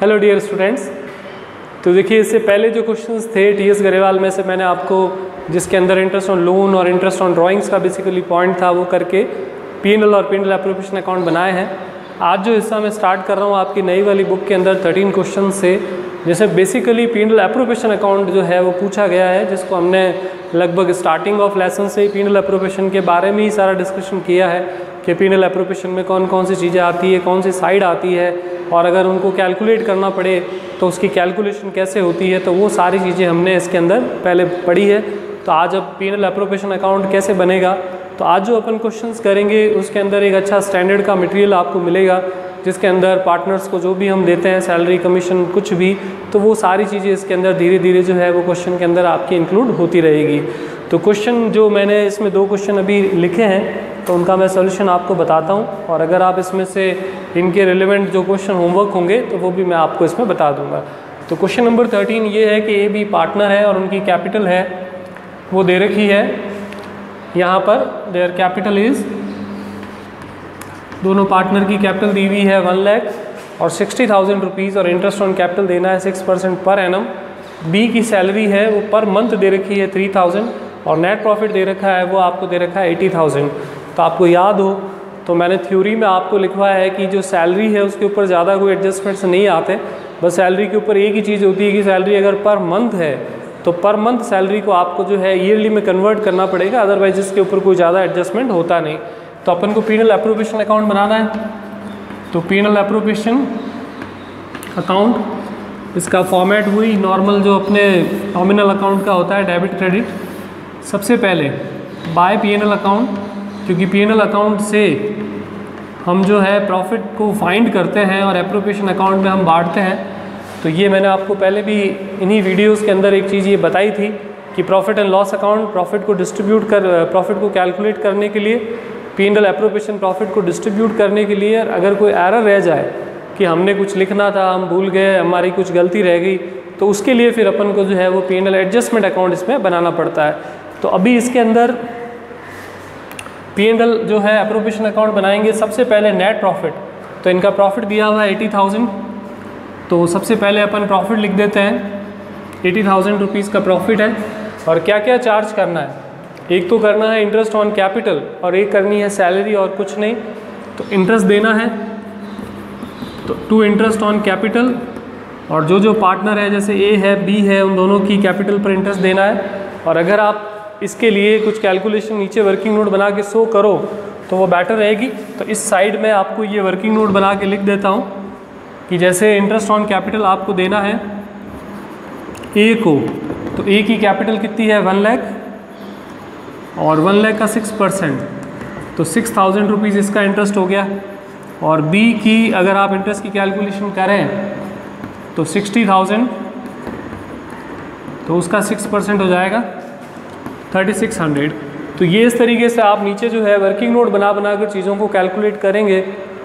Hello dear students. तो देखिए, इससे पहले जो क्वेश्चंस थे टीएस गरेवाल में से मैंने आपको जिसके अंदर इंटरेस्ट ऑन लोन और इंटरेस्ट ऑन ड्राइंग्स का बेसिकली पॉइंट था वो करके पीएनएल और पीएनएल एप्रोप्रिएशन अकाउंट बनाए हैं। आज जो हिस्सा मैं स्टार्ट कर रहा हूँ आपकी नई वाली बुक के अंदर 13 क्वेश्चन से, जैसे बेसिकली पीएनएल एप्रोप्रिएशन अकाउंट जो है वो पूछा गया है, जिसको हमने लगभग स्टार्टिंग ऑफ लेसन से ही पीएनएल एप्रोप्रिएशन के बारे में ही सारा डिस्कशन किया है कि पीएनएल एप्रोप्रिएशन में कौन कौन सी चीज़ें आती है, कौन सी साइड आती है, और अगर उनको कैलकुलेट करना पड़े तो उसकी कैलकुलेशन कैसे होती है। तो वो सारी चीज़ें हमने इसके अंदर पहले पढ़ी है। तो आज अब पीएनएल एप्रोप्रिएशन अकाउंट कैसे बनेगा, तो आज जो अपन क्वेश्चंस करेंगे उसके अंदर एक अच्छा स्टैंडर्ड का मटेरियल आपको मिलेगा, जिसके अंदर पार्टनर्स को जो भी हम देते हैं सैलरी कमीशन कुछ भी, तो वो सारी चीज़ें इसके अंदर धीरे धीरे जो है वो क्वेश्चन के अंदर आपकी इंक्लूड होती रहेगी। तो क्वेश्चन जो मैंने इसमें 2 क्वेश्चन अभी लिखे हैं तो उनका मैं सोल्यूशन आपको बताता हूँ, और अगर आप इसमें से इनके रिलेवेंट जो क्वेश्चन होमवर्क होंगे तो वो भी मैं आपको इसमें बता दूँगा। तो क्वेश्चन नंबर 13 ये है कि ए बी पार्टनर है और उनकी कैपिटल है वो दे रखी है यहाँ पर। देयर कैपिटल इज़, दोनों पार्टनर की कैपिटल दी हुई है 1 लाख और 60,000 रुपीज़, और इंटरेस्ट ऑन कैपिटल देना है 6% पर एनम। बी की सैलरी है वो पर मंथ दे रखी है 3,000, और नेट प्रॉफिट दे रखा है वो आपको दे रखा है 80,000। तो आपको याद हो तो मैंने थ्योरी में आपको लिखवाया है कि जो सैलरी है उसके ऊपर ज़्यादा कोई एडजस्टमेंट्स नहीं आते, बस सैलरी के ऊपर एक ही चीज़ होती है कि सैलरी अगर पर मंथ है तो पर मंथ सैलरी को आपको जो है ईयरली में कन्वर्ट करना पड़ेगा, अदरवाइज इसके ऊपर कोई ज़्यादा एडजस्टमेंट होता नहीं। तो अपन को पीएनएल एप्रोप्रिएशन अकाउंट बनाना है। तो पीएनएल एप्रोप्रिएशन अकाउंट, इसका फॉर्मेट वही नॉर्मल जो अपने नॉमिनल अकाउंट का होता है, डेबिट क्रेडिट। सबसे पहले बाय पीएनएल अकाउंट, क्योंकि पीएनएल अकाउंट से हम जो है प्रॉफिट को फाइंड करते हैं और एप्रोप्रिएशन अकाउंट में हम बांटते हैं। तो ये मैंने आपको पहले भी इन्हीं वीडियोस के अंदर एक चीज़ ये बताई थी कि profit and loss account profit को डिस्ट्रीब्यूट कर प्रॉफिट को कैलकुलेट करने के लिए, पीएनएल एप्रोप्रिएशन प्रॉफिट को डिस्ट्रीब्यूट करने के लिए अगर कोई एरर रह जाए कि हमने कुछ लिखना था, हम भूल गए, हमारी कुछ गलती रह गई, तो उसके लिए फिर अपन को जो है वो पीएनएल एडजस्टमेंट अकाउंट इसमें बनाना पड़ता है। तो अभी इसके अंदर पीएनएल जो है एप्रोप्रिएशन अकाउंट बनाएंगे। सबसे पहले नेट प्रॉफिट, तो इनका प्रॉफिट दिया हुआ है 80,000, तो सबसे पहले अपन प्रॉफिट लिख देते हैं। 80,000 रुपीज़ का प्रॉफिट है, और क्या क्या चार्ज करना है, एक तो करना है इंटरेस्ट ऑन कैपिटल और एक करनी है सैलरी, और कुछ नहीं। तो इंटरेस्ट देना है तो टू इंटरेस्ट ऑन कैपिटल, और जो पार्टनर है जैसे ए है बी है उन दोनों की कैपिटल पर इंटरेस्ट देना है। और अगर आप इसके लिए कुछ कैलकुलेशन नीचे वर्किंग नोट बना के शो करो तो वो बेटर रहेगी। तो इस साइड में आपको ये वर्किंग नोट बना के लिख देता हूँ कि जैसे इंटरेस्ट ऑन कैपिटल आपको देना है ए को, तो ए की कैपिटल कितनी है 1 लाख, और 1 लाख का 6%, तो 6,000 रुपीज़ इसका इंटरेस्ट हो गया। और बी की अगर आप इंटरेस्ट की कैलकुलेशन करें तो 60,000, तो उसका 6% हो जाएगा 3,600। तो ये इस तरीके से आप नीचे जो है वर्किंग नोट बना बना कर चीज़ों को कैलकुलेट करेंगे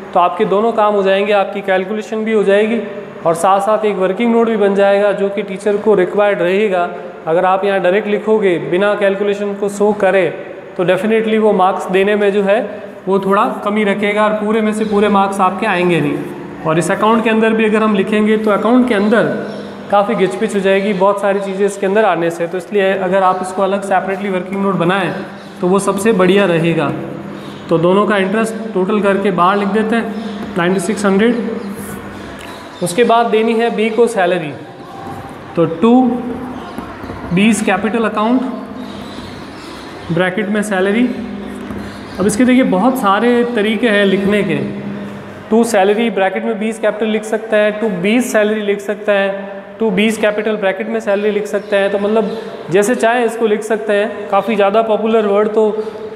तो आपके दोनों काम हो जाएंगे, आपकी कैलकुलेशन भी हो जाएगी और साथ साथ एक वर्किंग नोट भी बन जाएगा जो कि टीचर को रिक्वायर्ड रहेगा। अगर आप यहाँ डायरेक्ट लिखोगे बिना कैलकुलेशन को शो करे तो डेफिनेटली वो मार्क्स देने में जो है वो थोड़ा कमी रखेगा, और पूरे में से पूरे मार्क्स आपके आएंगे नहीं। और इस अकाउंट के अंदर भी अगर हम लिखेंगे तो अकाउंट के अंदर काफ़ी घिचपिच हो जाएगी बहुत सारी चीज़ें इसके अंदर आने से। तो इसलिए अगर आप इसको अलग सेपरेटली वर्किंग नोट बनाएं तो वो सबसे बढ़िया रहेगा। तो दोनों का इंटरेस्ट टोटल करके बाहर लिख देते हैं 9,600। उसके बाद देनी है बी को सैलरी, तो to B's capital account bracket में सैलरी। अब इसके देखिए बहुत सारे तरीके हैं लिखने के। टू सैलरी ब्रैकेट में बीज कैपिटल लिख सकता है, टू बीज सैलरी लिख सकता है, टू बीज कैपिटल ब्रैकेट में सैलरी लिख सकते हैं। तो मतलब जैसे चाहे इसको लिख सकते हैं। काफ़ी ज़्यादा पॉपुलर वर्ड तो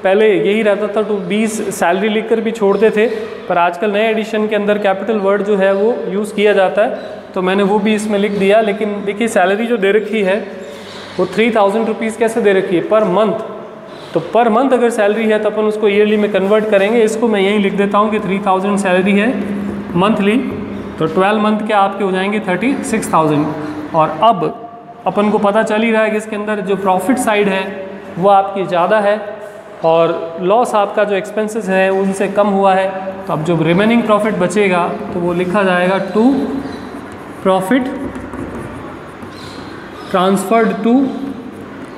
पहले यही रहता था, टू बीज सैलरी लिखकर भी छोड़ते थे, पर आजकल नए एडिशन के अंदर कैपिटल वर्ड जो है वो यूज़ किया जाता है, तो मैंने वो भी इसमें लिख दिया। लेकिन देखिए सैलरी जो दे रखी है वो 3,000 रुपीज़ कैसे दे रखी है पर मंथ। तो पर मंथ अगर सैलरी है तो अपन उसको ईयरली में कन्वर्ट करेंगे। इसको मैं यहीं लिख देता हूँ कि 3,000 सैलरी है मंथली, तो 12 मंथ के आपके हो जाएंगे 36,000। और अब अपन को पता चल ही रहा है कि इसके अंदर जो प्रॉफिट साइड है वो आपकी ज़्यादा है और लॉस आपका जो एक्सपेंसेस है उनसे कम हुआ है। तो अब जो रिमेनिंग प्रॉफिट बचेगा तो वो लिखा जाएगा टू प्रॉफिट ट्रांसफर्ड टू,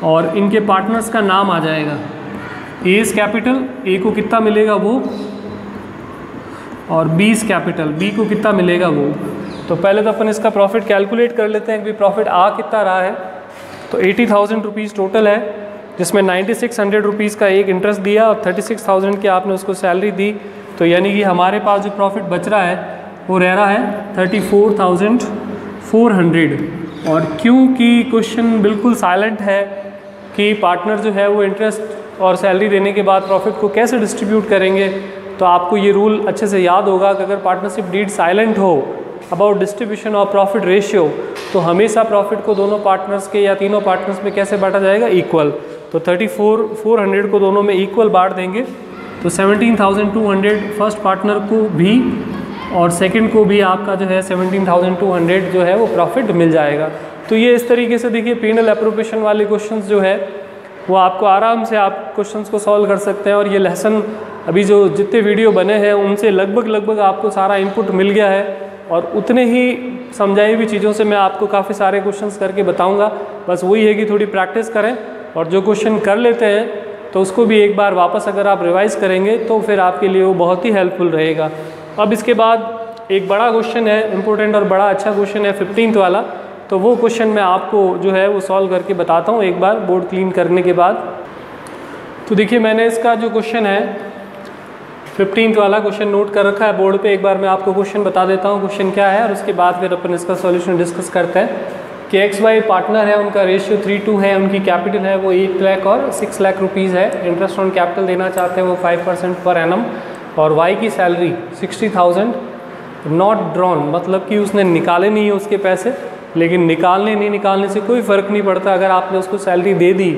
और इनके पार्टनर्स का नाम आ जाएगा एस कैपिटल, ए को कितना मिलेगा वो, और बीस कैपिटल, बी को कितना मिलेगा वो। तो पहले तो अपन इसका प्रॉफिट कैलकुलेट कर लेते हैं कि प्रॉफिट आ कितना रहा है। तो 80,000 रुपीज़ टोटल है, जिसमें 9600 रुपीज़ का एक इंटरेस्ट दिया और 36,000 की आपने उसको सैलरी दी। तो यानी कि हमारे पास जो प्रॉफिट बच रहा है वो रह रहा है 34,400। और क्योंकि क्वेश्चन बिल्कुल साइलेंट है कि पार्टनर जो है वो इंटरेस्ट और सैलरी देने के बाद प्रॉफिट को कैसे डिस्ट्रीब्यूट करेंगे, तो आपको ये रूल अच्छे से याद होगा कि अगर पार्टनरशिप डीड साइलेंट हो about distribution of profit ratio, तो हमेशा प्रॉफिट को दोनों पार्टनर्स के या तीनों पार्टनर्स में कैसे बांटा जाएगा, इक्वल। तो 34,400 को दोनों में इक्वल बांट देंगे। तो 17,200 फर्स्ट पार्टनर को भी और सेकंड को भी आपका जो है 17,200 जो है वो प्रॉफिट मिल जाएगा। तो ये इस तरीके से देखिए P&L एप्रोप्रिएशन वाले क्वेश्चंस जो है वो आपको आराम से आप क्वेश्चंस को सॉल्व कर सकते हैं। और ये लेसन अभी जो जितने वीडियो बने हैं उनसे लगभग आपको सारा इनपुट मिल गया है, और उतने ही समझाई हुई चीज़ों से मैं आपको काफ़ी सारे क्वेश्चंस करके बताऊंगा। बस वही है कि थोड़ी प्रैक्टिस करें, और जो क्वेश्चन कर लेते हैं तो उसको भी एक बार वापस अगर आप रिवाइज़ करेंगे तो फिर आपके लिए वो बहुत ही हेल्पफुल रहेगा। अब इसके बाद एक बड़ा क्वेश्चन है, इम्पोर्टेंट और बड़ा अच्छा क्वेश्चन है 15th वाला। तो वो क्वेश्चन मैं आपको जो है वो सॉल्व करके बताता हूँ एक बार बोर्ड क्लीन करने के बाद। तो देखिए मैंने इसका जो क्वेश्चन है 15th वाला क्वेश्चन नोट कर रखा है बोर्ड पे। एक बार मैं आपको क्वेश्चन बता देता हूँ क्वेश्चन क्या है, और उसके बाद फिर अपन इसका सॉल्यूशन डिस्कस करते हैं। कि XY पार्टनर है, उनका रेशियो 3:2 है, उनकी कैपिटल है वो 1 लाख और 6 लाख रुपीज़ है। इंटरेस्ट ऑन कैपिटल देना चाहते हैं वो 5% पर एनम, और Y की सैलरी 60,000 नॉट ड्रॉन, मतलब कि उसने निकाले नहीं है उसके पैसे। लेकिन निकालने नहीं निकालने से कोई फ़र्क नहीं पड़ता। अगर आपने उसको सैलरी दे दी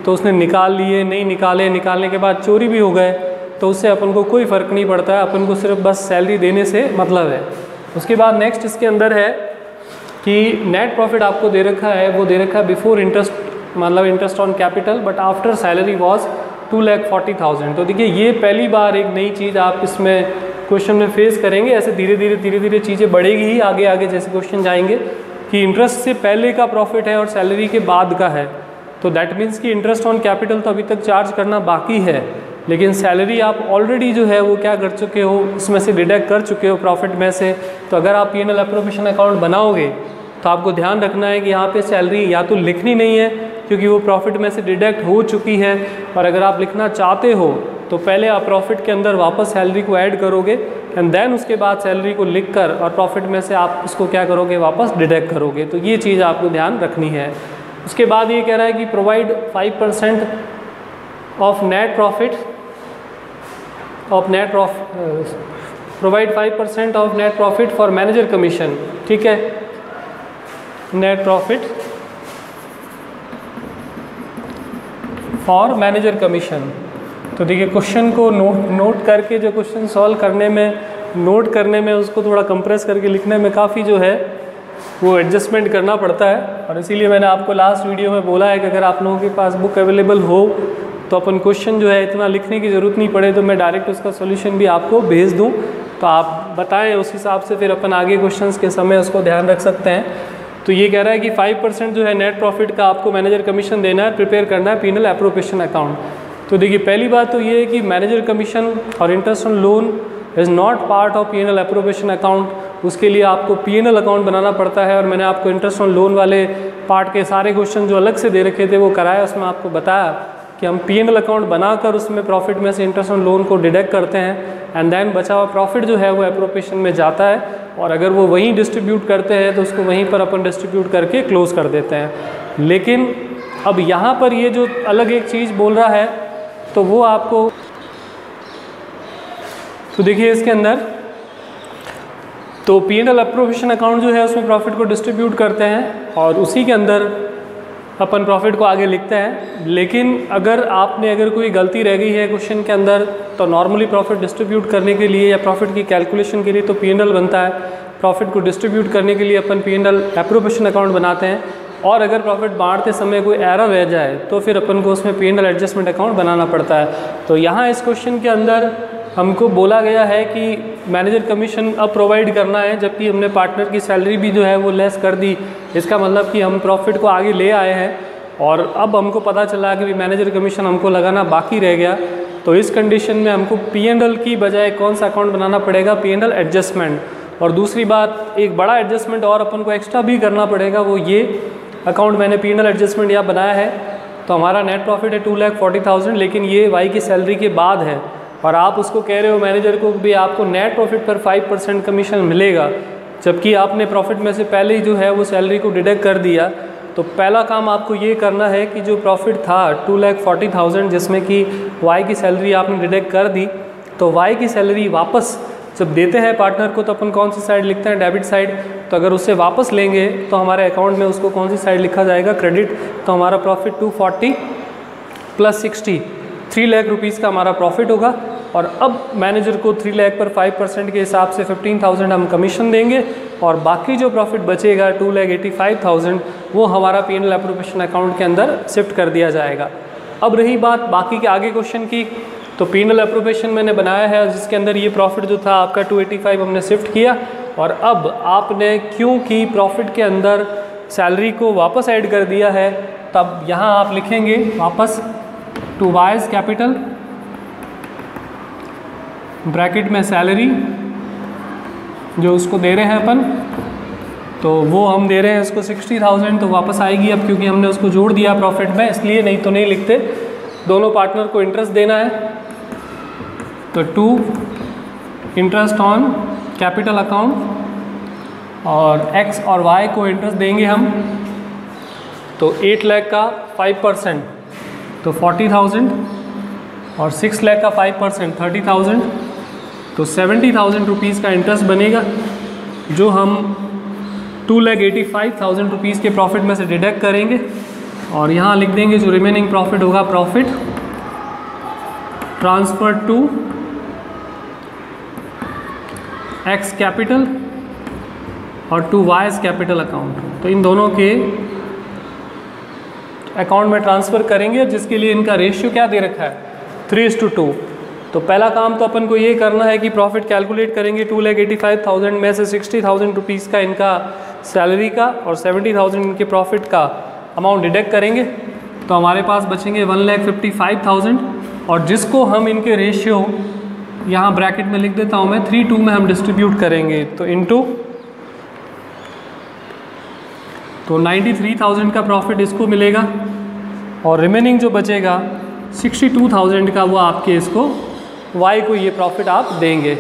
तो उसने निकाल लिए, नहीं निकाले, निकालने के बाद चोरी भी हो गए, तो उससे अपन को कोई फ़र्क नहीं पड़ता है। अपन को सिर्फ बस सैलरी देने से मतलब है। उसके बाद नेक्स्ट इसके अंदर है कि नेट प्रॉफिट आपको दे रखा है, वो दे रखा है बिफोर इंटरेस्ट, मतलब interest on capital, but after salary was 2,40,000। तो देखिए ये पहली बार एक नई चीज़ आप इसमें क्वेश्चन में फेस करेंगे। ऐसे धीरे धीरे चीज़ें बढ़ेगी ही आगे आगे जैसे क्वेश्चन जाएंगे, कि इंटरेस्ट से पहले का प्रॉफिट है और सैलरी के बाद का है। तो दैट मीन्स कि इंटरेस्ट ऑन कैपिटल तो अभी तक चार्ज करना बाकी है, लेकिन सैलरी आप ऑलरेडी जो है वो क्या कर चुके हो, इसमें से डिडक्ट कर चुके हो प्रॉफिट में से। तो अगर आप P&L एप्रोप्रिएशन अकाउंट बनाओगे तो आपको ध्यान रखना है कि यहाँ पे सैलरी या तो लिखनी नहीं है क्योंकि वो प्रॉफिट में से डिडक्ट हो चुकी है, और अगर आप लिखना चाहते हो तो पहले आप प्रॉफिट के अंदर वापस सैलरी को ऐड करोगे, एंड देन उसके बाद सैलरी को लिखकर और प्रॉफिट में से आप उसको क्या करोगे, वापस डिडक्ट करोगे। तो ये चीज़ आपको ध्यान रखनी है। उसके बाद ये कह रहा है कि provide 5% of net profit provide 5% of net profit for manager commission. ठीक है, net profit for manager commission. तो देखिए क्वेश्चन को नोट करके जो क्वेश्चन सॉल्व करने में, नोट करने में, उसको थोड़ा कंप्रेस करके लिखने में काफ़ी जो है वो एडजस्टमेंट करना पड़ता है। और इसीलिए मैंने आपको लास्ट वीडियो में बोला है कि अगर आप लोगों के पास बुक अवेलेबल हो तो अपन क्वेश्चन जो है इतना लिखने की ज़रूरत नहीं पड़े, तो मैं डायरेक्ट उसका सोल्यूशन भी आपको भेज दूँ, तो आप बताएं उस हिसाब से फिर अपन आगे क्वेश्चंस के समय उसको ध्यान रख सकते हैं। तो ये कह रहा है कि 5% जो है नेट प्रॉफिट का आपको मैनेजर कमीशन देना है, प्रिपेयर करना है P&L एप्रोप्रिएशन अकाउंट। तो देखिए पहली बात तो ये है कि मैनेजर कमीशन और interest on loan is not part of P&L appropriation account. उसके लिए आपको P&L अकाउंट बनाना पड़ता है, और मैंने आपको इंटरेस्ट ऑन लोन वाले पार्ट के सारे क्वेश्चन जो अलग से दे रखे थे वो कराया। उसमें आपको बताया कि हम P&L अकाउंट बनाकर उसमें प्रॉफिट में से इंटरेस्ट ऑन लोन को डिडक्ट करते हैं, एंड देन बचा हुआ प्रॉफिट जो है वो एप्रोप्रिएशन में जाता है, और अगर वो वहीं डिस्ट्रीब्यूट करते हैं तो उसको वहीं पर अपन डिस्ट्रीब्यूट करके क्लोज कर देते हैं। लेकिन अब यहाँ पर ये जो अलग एक चीज़ बोल रहा है तो वो आपको, तो देखिए इसके अंदर तो P&L एप्रोप्रिएशन अकाउंट जो है उसमें प्रॉफिट को डिस्ट्रीब्यूट करते हैं और उसी के अंदर अपन प्रॉफिट को आगे लिखते हैं। लेकिन अगर कोई गलती रह गई है क्वेश्चन के अंदर, तो नॉर्मली प्रॉफिट डिस्ट्रीब्यूट करने के लिए या प्रॉफिट की कैलकुलेशन के लिए तो P&L बनता है। प्रॉफिट को डिस्ट्रीब्यूट करने के लिए अपन P&L एप्रोप्रिएशन अकाउंट बनाते हैं, और अगर प्रॉफिट बांटते समय कोई एरर रह जाए तो फिर अपन को उसमें P&L एडजस्टमेंट अकाउंट बनाना पड़ता है। तो यहाँ इस क्वेश्चन के अंदर हमको बोला गया है कि मैनेजर कमीशन अब प्रोवाइड करना है, जबकि हमने पार्टनर की सैलरी भी जो है वो लेस कर दी। इसका मतलब कि हम प्रॉफिट को आगे ले आए हैं और अब हमको पता चला कि मैनेजर कमीशन हमको लगाना बाकी रह गया। तो इस कंडीशन में हमको P&L की बजाय कौन सा अकाउंट बनाना पड़ेगा, P&L एडजस्टमेंट। और दूसरी बात, एक बड़ा एडजस्टमेंट और अपन को एक्स्ट्रा भी करना पड़ेगा, वो ये अकाउंट मैंने P&L एडजस्टमेंट यहाँ बनाया है। तो हमारा नेट प्रॉफिट है 2,40,000, लेकिन ये वाई की सैलरी के बाद है और आप उसको कह रहे हो मैनेजर को भी आपको नेट प्रॉफिट पर 5% कमीशन मिलेगा, जबकि आपने प्रॉफिट में से पहले ही जो है वो सैलरी को डिडक्ट कर दिया। तो पहला काम आपको ये करना है कि जो प्रॉफिट था 2,40,000 जिसमें कि वाई की सैलरी आपने डिडक्ट कर दी, तो वाई की सैलरी वापस जब देते हैं पार्टनर को तो अपन कौन सी साइड लिखते हैं, डेबिट साइड। तो अगर उससे वापस लेंगे तो हमारे अकाउंट में उसको कौन सी साइड लिखा जाएगा, क्रेडिट। तो हमारा प्रॉफिट 240 + 60 3 लाख रुपीज़ का हमारा प्रॉफिट होगा। और अब मैनेजर को 3 लाख पर 5% के हिसाब से 15,000 हम कमीशन देंगे और बाकी जो प्रॉफिट बचेगा 2,85,000 वो हमारा P&L एप्रोप्रिएशन अकाउंट के अंदर शिफ्ट कर दिया जाएगा। अब रही बात बाकी के आगे क्वेश्चन की, तो P&L एप्रोप्रिएशन मैंने बनाया है जिसके अंदर ये प्रॉफिट जो था आपका 285 हमने शिफ्ट किया। और अब आपने क्योंकि प्रॉफिट के अंदर सैलरी को वापस ऐड कर दिया है, तब यहाँ आप लिखेंगे वापस टू वाइज कैपिटल ब्रैकेट में सैलरी जो उसको दे रहे हैं अपन, तो वो हम दे रहे हैं इसको 60,000, तो वापस आएगी अब क्योंकि हमने उसको जोड़ दिया प्रॉफिट में, इसलिए नहीं तो नहीं लिखते। दोनों पार्टनर को इंटरेस्ट देना है, तो 2 इंटरेस्ट ऑन कैपिटल अकाउंट और x और y को इंटरेस्ट देंगे हम। तो 8 लाख का 5% तो 40,000 और 6 लाख का 5% 30,000, तो 70,000 रुपीज़ का इंटरेस्ट बनेगा जो हम 2,85,000 रुपीज़ के प्रॉफिट में से डिडक्ट करेंगे। और यहाँ लिख देंगे जो रिमेनिंग प्रॉफिट होगा, profit transfer to X capital और टू वाइज कैपिटल अकाउंट। तो इन दोनों के अकाउंट में ट्रांसफ़र करेंगे, जिसके लिए इनका रेशियो क्या दे रखा है, 3:2। तो पहला काम तो अपन को ये करना है कि प्रॉफिट कैलकुलेट करेंगे 2,85,000 में से 60,000 रुपीज़ का इनका सैलरी का और 70,000 इनके प्रॉफिट का अमाउंट डिडक्ट करेंगे। तो हमारे पास बचेंगे 1,55,000 और जिसको हम इनके रेशियो यहाँ ब्रैकेट में लिख देता हूँ मैं, 3:2 में हम डिस्ट्रीब्यूट करेंगे। तो इनटू तो 93,000 का प्रॉफिट इसको मिलेगा और रिमेनिंग जो बचेगा 62,000 का वो आपके इसको वाई को ये प्रॉफिट आप देंगे।